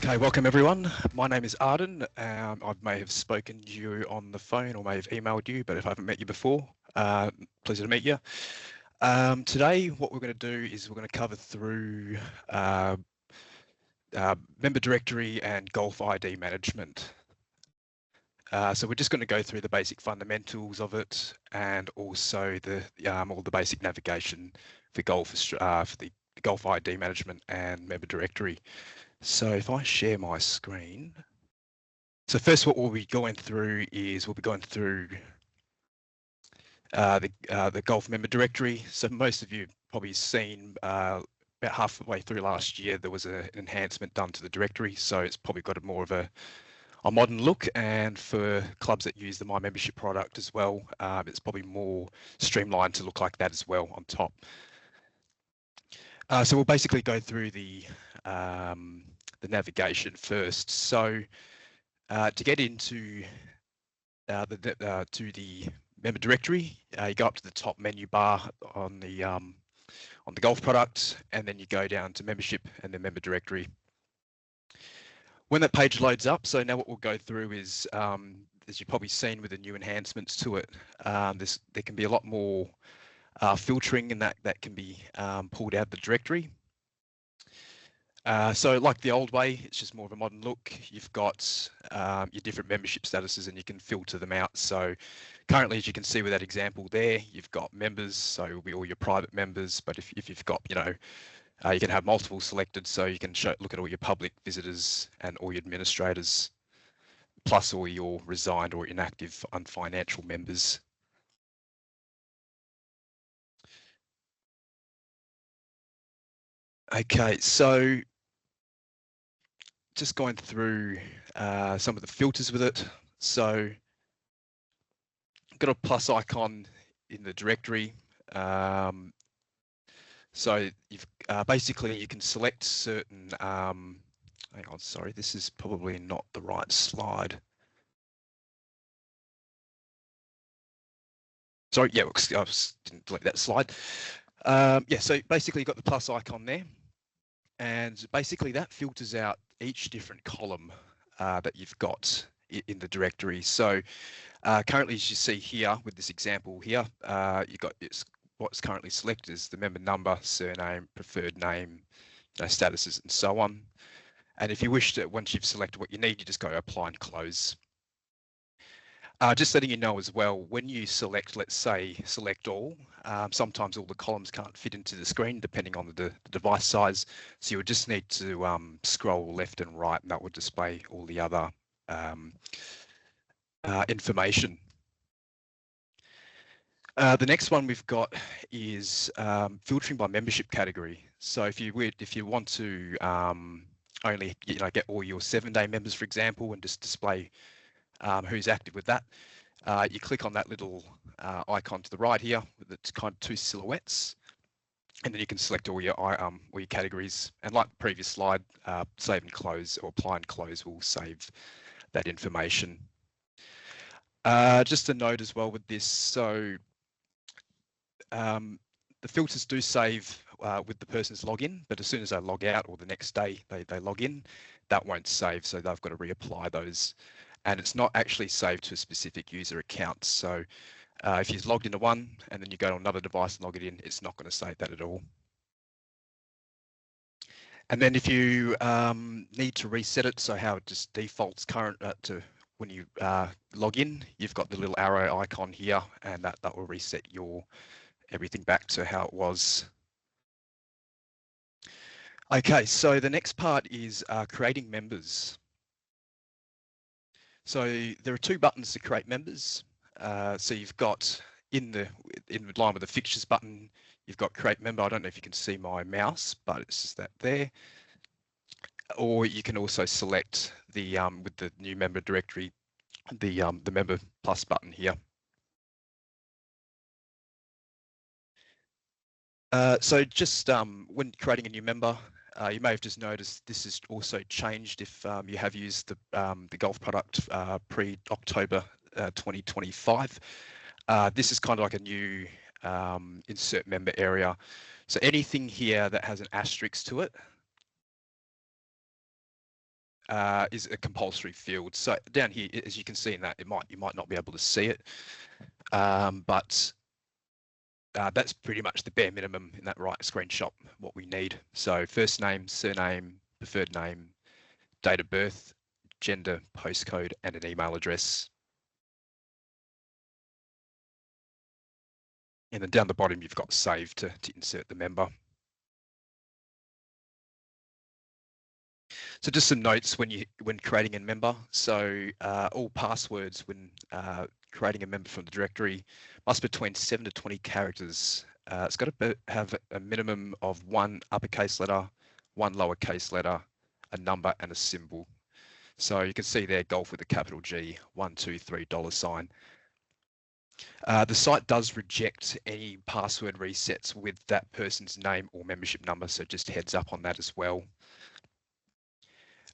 Okay, welcome everyone. My name is Arden. I may have spoken to you on the phone or may have emailed you, but if I haven't met you before, pleasure to meet you. Today, what we're going to do is we're going to cover through member directory and golf ID management. So we're just going to go through the basic fundamentals of it and also the all the basic navigation for golf for the golf ID management and member directory. So if I share my screen. So first what we'll be going through is we'll be going through the golf member directory. So most of you probably seen about halfway through last year there was an enhancement done to the directory, so it's probably got a more of a modern look, and for clubs that use the My Membership product as well, it's probably more streamlined to look like that as well on top. So we'll basically go through the navigation first. So to get into to the member directory, you go up to the top menu bar on the golf product, and then you go down to membership and then member directory. When that page loads up, so now what we'll go through is, as you've probably seen with the new enhancements to it, there can be a lot more filtering, and that can be pulled out of the directory. So like the old way, it's just more of a modern look. You've got your different membership statuses and you can filter them out. So currently, as you can see with that example there, you've got members, so it'll be all your private members. But if you've got, you can have multiple selected, so you can look at all your public visitors and all your administrators, plus all your resigned or inactive unfinancial members. Okay, so just going through some of the filters with it. So got a plus icon in the directory. So you've basically you can select certain, hang on, sorry, this is probably not the right slide. Sorry, yeah, I didn't delete that slide. Yeah, so basically you've got the plus icon there, and basically that filters out each different column that you've got in the directory. So currently, as you see here with this example here, you've got what's currently selected is the member number, surname, preferred name, statuses, and so on. And if you wish to, once you've selected what you need, you just go apply and close. Just letting you know as well, when you select, let's say, select all, sometimes all the columns can't fit into the screen depending on the device size. So you would just need to scroll left and right, and that would display all the other information. The next one we've got is filtering by membership category. So if you want to only get all your 7-day members, for example, and just display who's active with that, you click on that little icon to the right here with the kind of 2 silhouettes, and then you can select all your categories. And like the previous slide, save and close or apply and close will save that information. Just a note as well with this, so the filters do save with the person's login, but as soon as they log out or the next day they log in, that won't save, so they've got to reapply those. And it's not actually saved to a specific user account. So if you've logged into one and then you go to another device and log it in, it's not going to save that at all. And then if you need to reset it, so how it just defaults current to when you log in, you've got the little arrow icon here, and that will reset your everything back to how it was. Okay, so the next part is creating members. So there are 2 buttons to create members. So you've got in line with the fixtures button, you've got create member. I don't know if you can see my mouse, but it's just that there. Or you can also select the with the new member directory, the member plus button here. So just when creating a new member, you may have just noticed this is also changed if you have used the golf product pre-October 2025. This is kind of like a new insert member area. So anything here that has an asterisk to it, is a compulsory field. So down here, as you can see in that, you might not be able to see it, but that's pretty much the bare minimum in that right screenshot, what we need. So first name, surname, preferred name, date of birth, gender, postcode, and an email address. And then down the bottom, you've got save to insert the member. So just some notes when creating a member. So all passwords when creating a member from the directory must be between 7 to 20 characters. It's got to have a minimum of 1 uppercase letter, 1 lowercase letter, a number, and a symbol. So you can see there, golf with a capital G, $123 $. The site does reject any password resets with that person's name or membership number, so just heads up on that as well.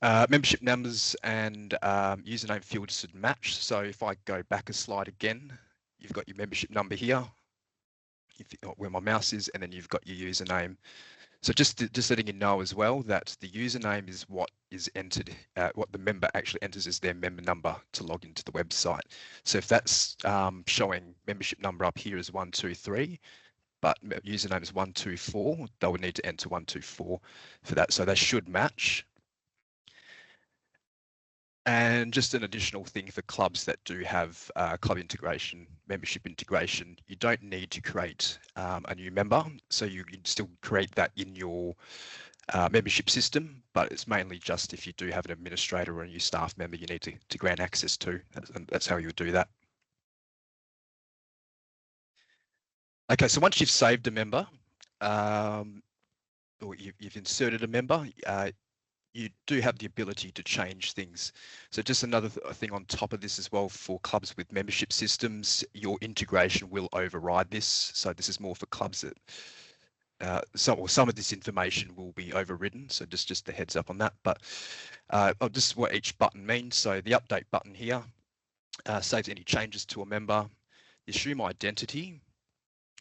Membership numbers and username fields should match. So if I go back a slide again, you've got your membership number here, where my mouse is, and then you've got your username. So just letting you know as well that the username is what is entered, what the member actually enters as their member number to log into the website. So if that's showing membership number up here is 123, but username is 124, they would need to enter 124 for that. So they should match. And just an additional thing for clubs that do have club integration, membership integration, you don't need to create a new member. So you can still create that in your membership system, but it's mainly just if you do have an administrator or a new staff member you need to grant access to. That's how you would do that. Okay, so once you've saved a member, or you've inserted a member, you do have the ability to change things. So just another thing on top of this as well, for clubs with membership systems, your integration will override this. So this is more for clubs that some of this information will be overridden. So just the heads up on that. But this is what each button means. So the update button here saves any changes to a member. The assume identity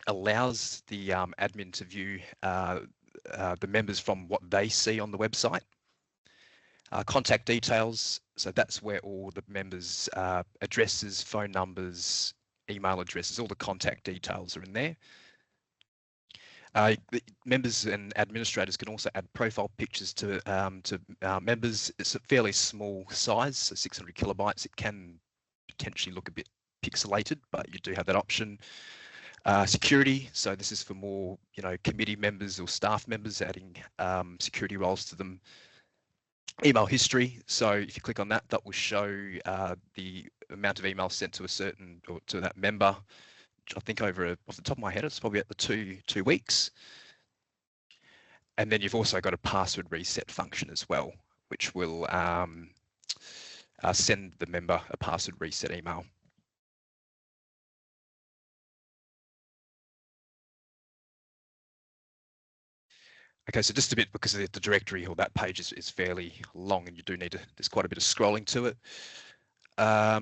allows the admin to view the members from what they see on the website. Contact details, so that's where all the members' addresses, phone numbers, email addresses, all the contact details are in there. The members and administrators can also add profile pictures to members. It's a fairly small size, so 600 kilobytes. It can potentially look a bit pixelated, but you do have that option. Security, so this is for more, committee members or staff members, adding security roles to them. Email history, so if you click on that, that will show the amount of emails sent to to that member. I think off the top of my head, it's probably at the two weeks. And then you've also got a password reset function as well, which will send the member a password reset email. Okay, so just a bit, because the directory or that page is fairly long and you do need there's quite a bit of scrolling to it.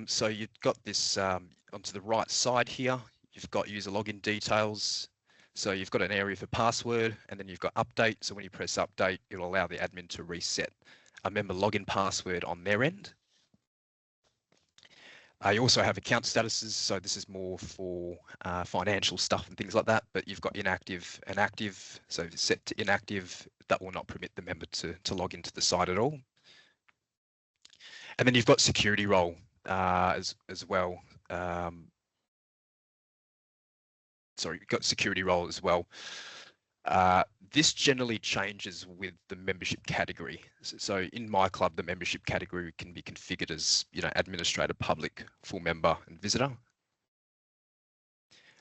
So you've got this onto the right side here, you've got user login details. So you've got an area for password, and then you've got update. So when you press update, it'll allow the admin to reset a member login password on their end. You also have account statuses, so this is more for financial stuff and things like that, but you've got inactive and active. So if it's set to inactive, that will not permit the member to log into the site at all. And then you've got security role as well. Sorry, you've got security role as well. This generally changes with the membership category. So in MiClub, the membership category can be configured as, administrator, public, full member, and visitor.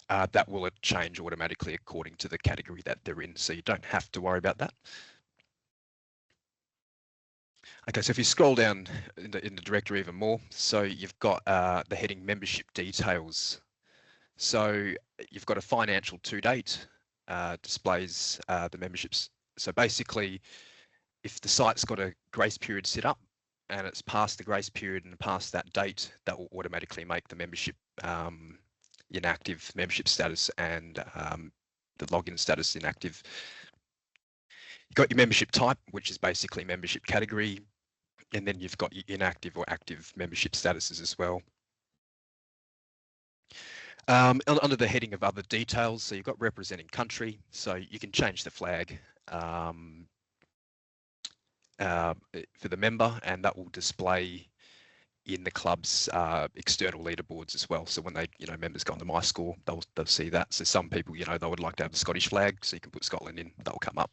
That will change automatically according to the category that they're in, so you don't have to worry about that. Okay, so if you scroll down in the directory even more, so you've got the heading membership details. So you've got a financial to date, displays the memberships. So basically, if the site's got a grace period set up and it's past the grace period and past that date, that will automatically make the membership inactive, membership status, and the login status inactive. You've got your membership type, which is basically membership category. And then you've got your inactive or active membership statuses as well. Under the heading of other details, so you've got representing country, so you can change the flag for the member, and that will display in the club's external leaderboards as well. So when they, members go on the MyScore, they'll see that. So some people, they would like to have the Scottish flag, so you can put Scotland in, that'll come up.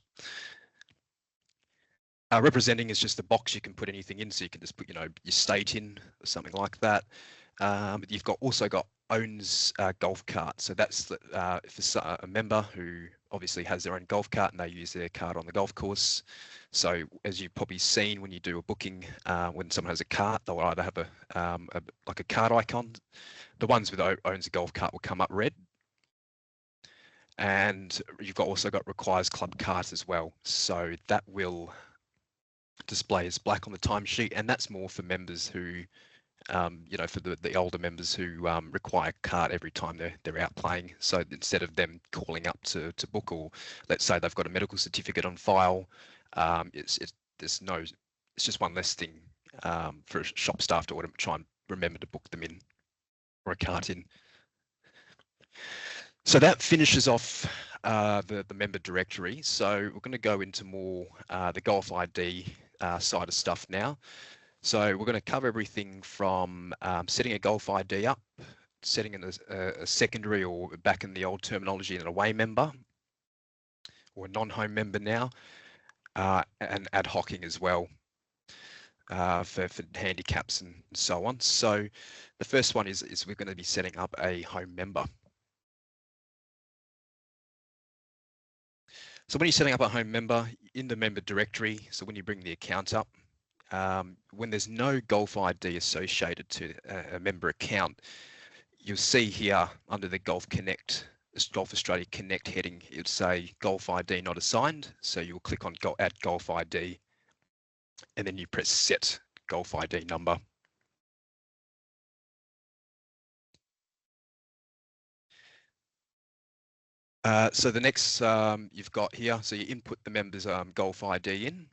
Representing is just a box you can put anything in, so you can just put, your state in or something like that. You've also got owns golf cart, so that's for a member who obviously has their own golf cart and they use their cart on the golf course. So as you've probably seen when you do a booking, when someone has a cart, they'll either have like a cart icon. The ones with owns a golf cart will come up red. And you've also got requires club cart as well. So that will display as black on the timesheet, and that's more for members who, for the older members who require cart every time they're out playing. So instead of them calling up to book, or let's say they've got a medical certificate on file, it's just one less thing for shop staff to try and remember to book them in or a cart in. So that finishes off the member directory. So we're going to go into more the Golf ID side of stuff now. So we're going to cover everything from setting a Golf ID up, setting in a secondary, or back in the old terminology, an away member or a non-home member now, and ad hocing as well for handicaps and so on. So the first one is we're going to be setting up a home member. So when you're setting up a home member in the member directory, so when you bring the account up, when there's no Golf ID associated to a member account, you'll see here under the Golf Australia Connect heading, it would say Golf ID not assigned. So you'll click on add Golf ID, and then you press set Golf ID number. So the next you've got here, so you input the member's Golf ID in.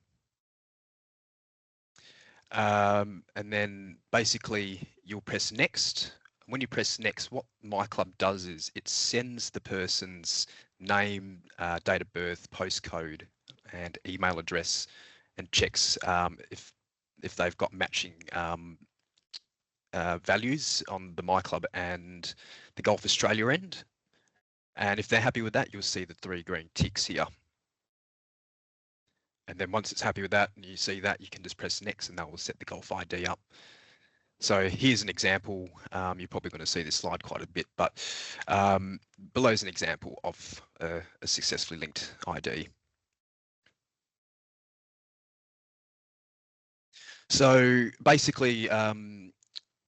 And then basically you'll press next. When you press next, what MiClub does is it sends the person's name, date of birth, postcode, and email address, and checks if they've got matching values on the MiClub and the Golf Australia end. And if they're happy with that, you'll see the 3 green ticks here. And then once it's happy with that and you see that, you can just press next and that will set the Golf ID up. So here's an example. You're probably going to see this slide quite a bit, but below is an example of a successfully linked ID. So basically,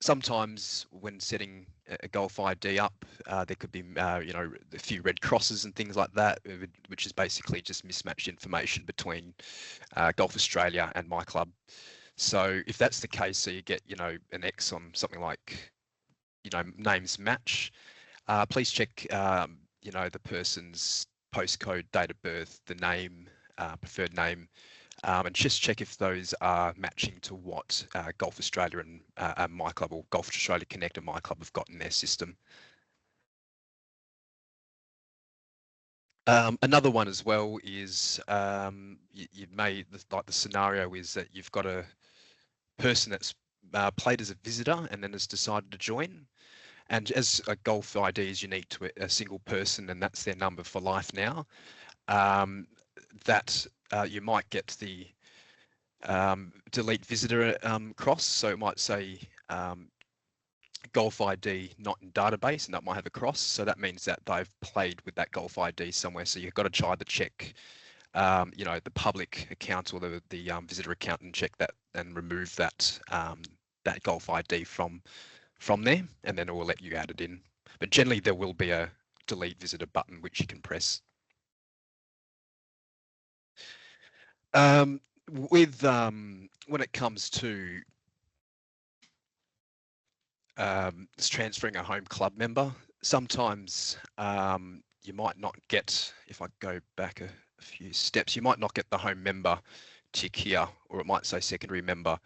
sometimes when setting a Golf ID up, there could be, a few red crosses and things like that, which is basically just mismatched information between Golf Australia and MiClub. So if that's the case, so you get, an X on something like, names match, please check, the person's postcode, date of birth, the name, preferred name, and just check if those are matching to what Golf Australia and MiClub, or Golf Australia Connect and MiClub have got in their system. Another one as well is you may, like the scenario is that you've got a person that's played as a visitor and then has decided to join. And as a Golf ID is unique to a single person, and that's their number for life now, that you might get the delete visitor cross. So it might say Golf ID not in database, and that might have a cross. So that means that they've played with that Golf ID somewhere. So you've got to try to check, the public account or the visitor account, and check that and remove that that Golf ID from there, and then it will let you add it in. But generally there will be a delete visitor button which you can press. With when it comes to transferring a home club member, sometimes you might not get, if I go back a few steps, you might not get the home member tick here, or it might say secondary member.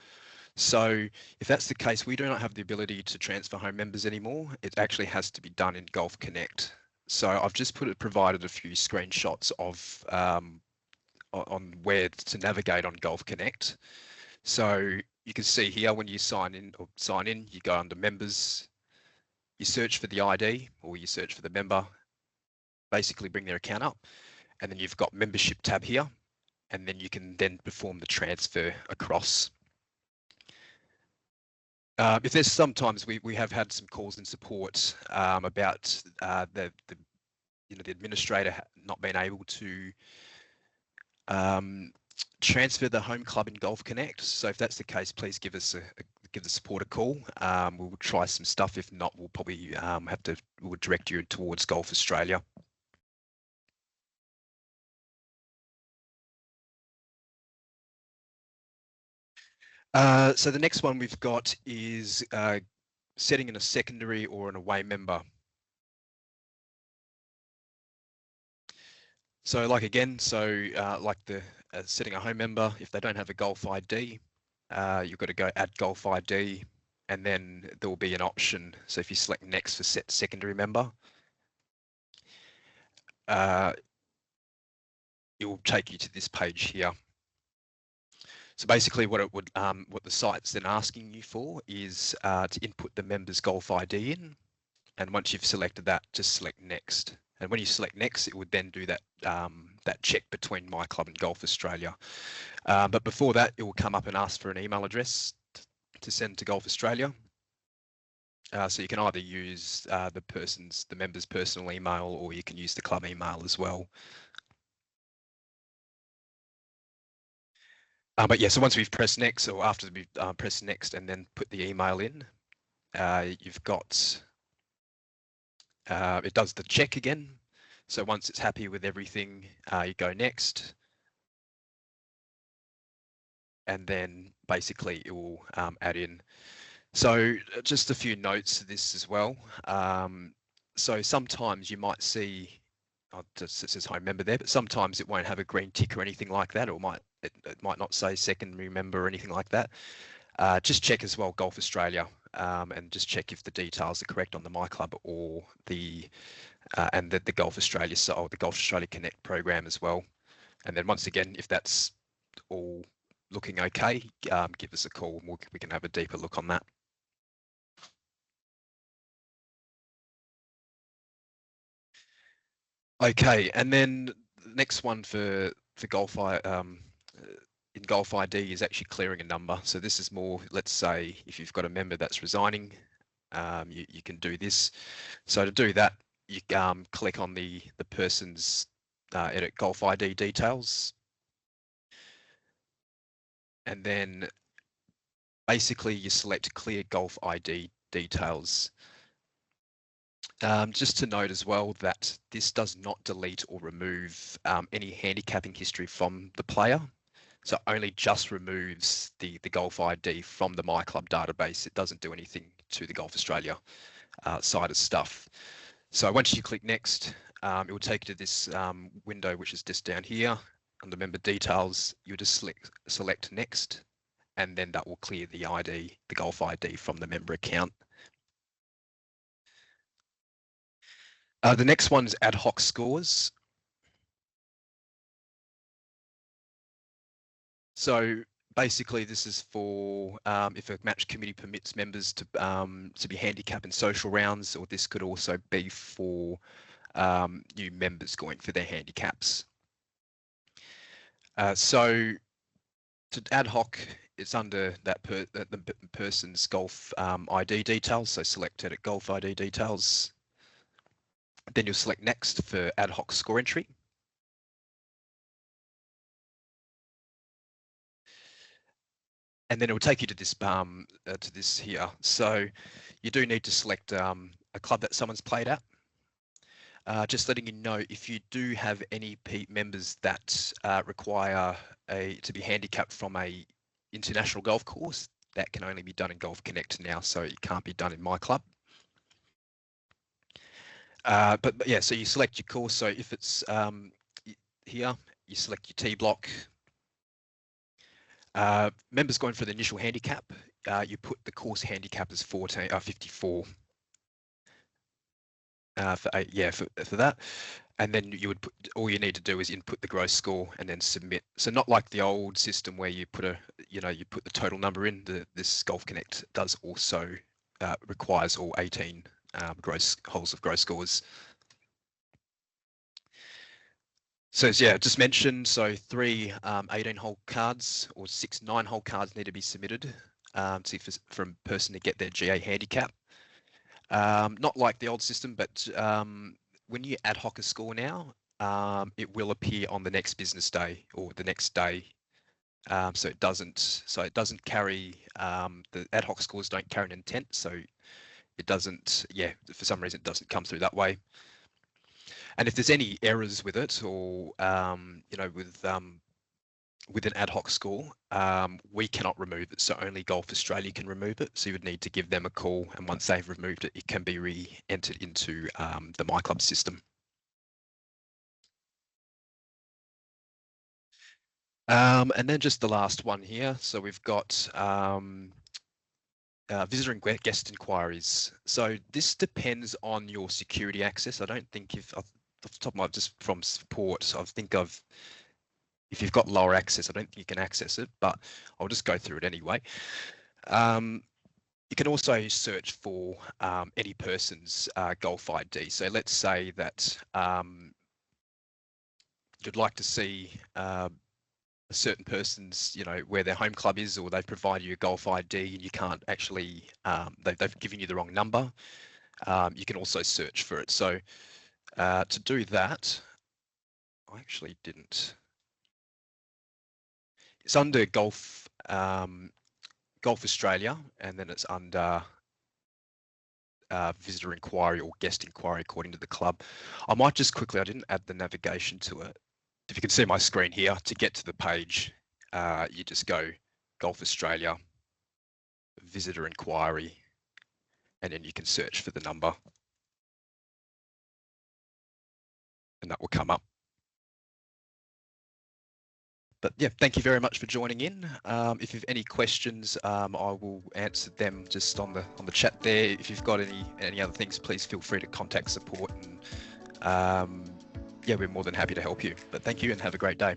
So if that's the case, we do not have the ability to transfer home members anymore. It actually has to be done in Golf Connect. So I've just provided a few screenshots of on where to navigate on Golf Connect. So you can see here when you sign in, you go under members, you search for the ID or you search for the member, basically bring their account up, and then you've got membership tab here, and then you can then perform the transfer across. If there's sometimes we have had some calls in support about the administrator not being able to transfer the home club in Golf Connect. So if that's the case, please give us give the support a call. We'll try some stuff. If not, we'll probably we'll direct you towards Golf Australia. So the next one we've got is setting in a secondary or an away member. So like again, like the setting a home member, if they don't have a Golf ID, you've got to go add Golf ID, and then there will be an option. So if you select next for set secondary member, it will take you to this page here. So basically what the site's then asking you for is to input the member's Golf ID in. And once you've selected that, just select next. And when you select next, it would then do that that check between MiClub and Golf Australia. But before that, it will come up and ask for an email address to send to Golf Australia. So you can either use the member's personal email, or you can use the club email as well. But yeah, so once we've pressed next, or after we've pressed next and then put the email in, you've got, it does the check again. So once it's happy with everything, you go next. And then basically it will add in. So just a few notes to this as well. So sometimes you might see, it says home member there, but sometimes it won't have a green tick or anything like that, or it might not say secondary member or anything like that. Just check as well Golf Australia, and just check if the details are correct on the MiClub or the Golf Australia, the Golf Australia Connect program as well. And then once again, if that's all looking okay, give us a call and we can have a deeper look on that. Okay, and then the next one for Golf in Golf ID is actually clearing a number. So this is more, let's say, if you've got a member that's resigning, you can do this. So to do that, you click on the person's edit Golf ID details, and then basically you select clear Golf ID details. Just to note as well that this does not delete or remove any handicapping history from the player. So it only just removes the Golf ID from the MiClub database. It doesn't do anything to the Golf Australia side of stuff. So once you click next, it will take you to this window, which is just down here under member details. You just select next, and then that will clear the ID, the Golf ID from the member account. The next one is ad hoc scores. So basically this is for if a match committee permits members to be handicapped in social rounds, or this could also be for new members going for their handicaps. So to ad hoc, it's under that the person's Golf ID details. So select edit Golf ID details. Then you'll select next for ad hoc score entry. And then it will take you to this here. So you do need to select a club that someone's played at. Just letting you know, if you do have any members that require to be handicapped from a international golf course, that can only be done in Golf Connect now, so it can't be done in MiClub. But yeah, so you select your course. So if it's here, you select your T block. Members going for the initial handicap, you put the course handicap as 54. For that, and then you would put, all you need to do is input the gross score and then submit. So not like the old system where you put you put the total number in. This Golf Connect does also requires all 18 gross holes of gross scores. So yeah, just mentioned, so 3 18-hole cards or 6 9-hole cards need to be submitted from person to get their GA handicap. Not like the old system, but when you ad hoc a score now, it will appear on the next business day or the next day. So it doesn't carry, the ad hoc scores don't carry an intent. So it doesn't, for some reason it doesn't come through that way. And if there's any errors with it or, with an ad hoc score, we cannot remove it. So only Golf Australia can remove it. So you would need to give them a call, and once they've removed it, it can be re-entered into the MiClub system. And then just the last one here. So we've got visitor and guest inquiries. So this depends on your security access. I don't think off the top of my, just from support, I think if you've got lower access, I don't think you can access it, but I'll just go through it anyway. You can also search for any person's Golf ID. So let's say that you'd like to see a certain person's, where their home club is, or they've provided you a Golf ID and you can't actually, they've given you the wrong number. You can also search for it. So to do that, I actually didn't. It's under Golf Australia, and then it's under visitor inquiry or guest inquiry according to the club. I might just quickly, I didn't add the navigation to it. If you can see my screen here, to get to the page, you just go Golf Australia, visitor inquiry, and then you can search for the number, and that will come up. But yeah, thank you very much for joining in. If you have any questions, I will answer them just on the chat there. If you've got any other things, please feel free to contact support, and yeah, we're more than happy to help you. But thank you and have a great day.